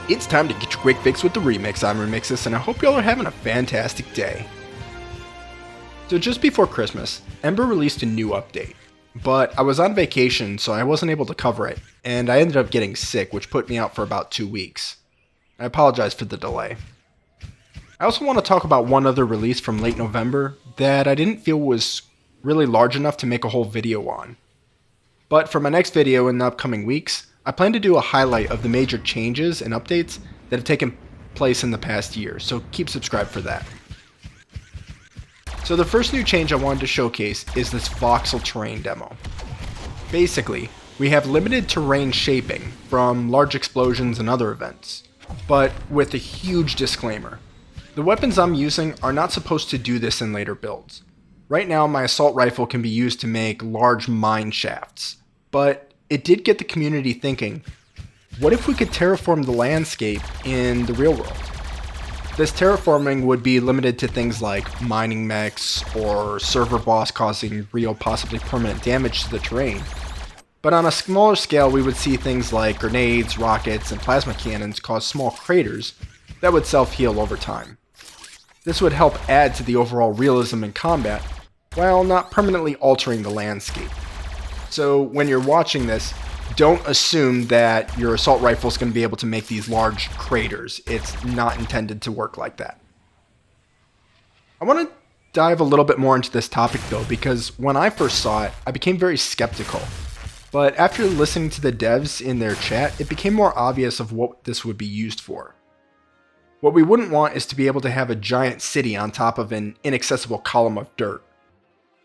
It's time to get your quick fix with the remix. I'm Remixus, and I hope y'all are having a fantastic day. So just before Christmas, Ember released a new update, but I was on vacation so I wasn't able to cover it, and I ended up getting sick, which put me out for about 2 weeks. I apologize for the delay. I also want to talk about one other release from late November that I didn't feel was really large enough to make a whole video on. But for my next video in the upcoming weeks, I plan to do a highlight of the major changes and updates that have taken place in the past year, so keep subscribed for that. So the first new change I wanted to showcase is this Voxel terrain demo. Basically, we have limited terrain shaping from large explosions and other events, but with a huge disclaimer. The weapons I'm using are not supposed to do this in later builds. Right now my assault rifle can be used to make large mine shafts, but it did get the community thinking, what if we could terraform the landscape in the real world? This terraforming would be limited to things like mining mechs or server boss causing real, possibly permanent damage to the terrain. But on a smaller scale, we would see things like grenades, rockets, and plasma cannons cause small craters that would self-heal over time. This would help add to the overall realism in combat, while not permanently altering the landscape. So when you're watching this, don't assume that your assault rifle is going to be able to make these large craters. It's not intended to work like that. I want to dive a little bit more into this topic though, because when I first saw it, I became very skeptical. But after listening to the devs in their chat, it became more obvious of what this would be used for. What we wouldn't want is to be able to have a giant city on top of an inaccessible column of dirt.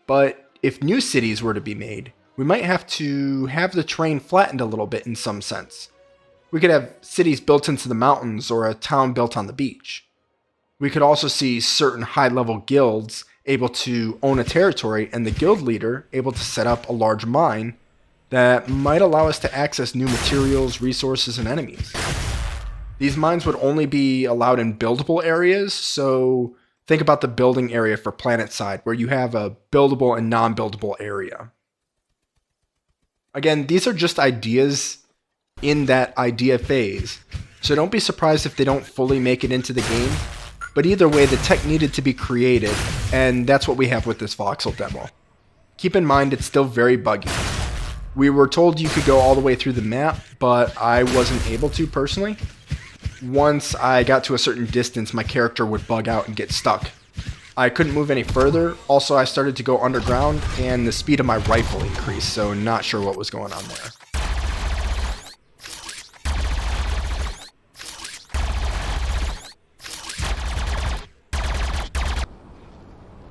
But if new cities were to be made, we might have to have the terrain flattened a little bit in some sense. We could have cities built into the mountains or a town built on the beach. We could also see certain high-level guilds able to own a territory and the guild leader able to set up a large mine that might allow us to access new materials, resources, and enemies. These mines would only be allowed in buildable areas, so think about the building area for PlanetSide, where you have a buildable and non-buildable area. Again, these are just ideas in that idea phase, so don't be surprised if they don't fully make it into the game. But either way, the tech needed to be created, and that's what we have with this Voxel demo. Keep in mind, it's still very buggy. We were told you could go all the way through the map, but I wasn't able to personally. Once I got to a certain distance, my character would bug out and get stuck. I couldn't move any further. Also, I started to go underground, and the speed of my rifle increased, so not sure what was going on there.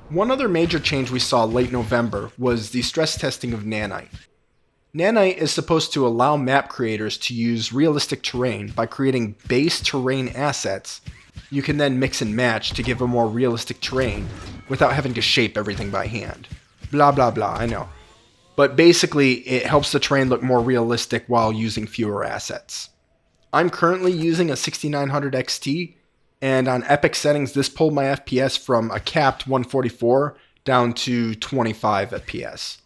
One other major change we saw late November was the stress testing of Nanite. Nanite is supposed to allow map creators to use realistic terrain by creating base terrain assets you can then mix and match to give a more realistic terrain without having to shape everything by hand. Blah blah blah, I know. But basically, it helps the terrain look more realistic while using fewer assets. I'm currently using a 6900 XT, and on epic settings this pulled my FPS from a capped 144 down to 25 FPS.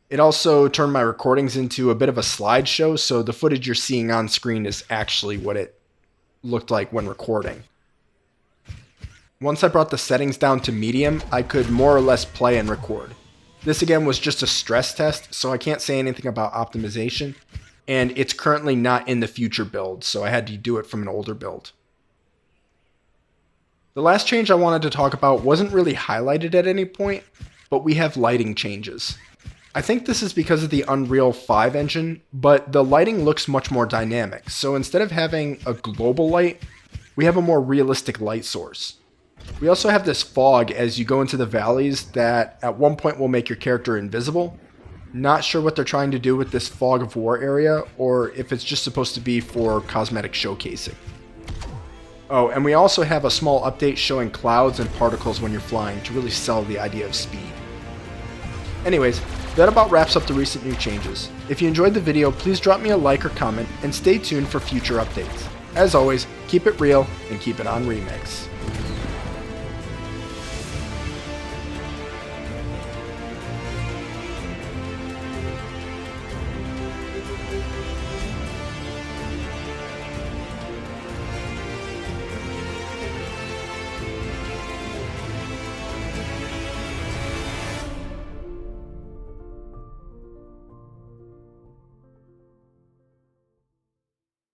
It also turned my recordings into a bit of a slideshow, so the footage you're seeing on screen is actually what it looked like when recording. Once I brought the settings down to medium, I could more or less play and record. This again was just a stress test, so I can't say anything about optimization, and it's currently not in the future build, so I had to do it from an older build. The last change I wanted to talk about wasn't really highlighted at any point, but we have lighting changes. I think this is because of the Unreal 5 engine, but the lighting looks much more dynamic, so instead of having a global light, we have a more realistic light source. We also have this fog as you go into the valleys that at one point will make your character invisible. Not sure what they're trying to do with this fog of war area, or if it's just supposed to be for cosmetic showcasing. Oh, and we also have a small update showing clouds and particles when you're flying to really sell the idea of speed. Anyways, that about wraps up the recent new changes. If you enjoyed the video, please drop me a like or comment, and stay tuned for future updates. As always, keep it real and keep it on Remix.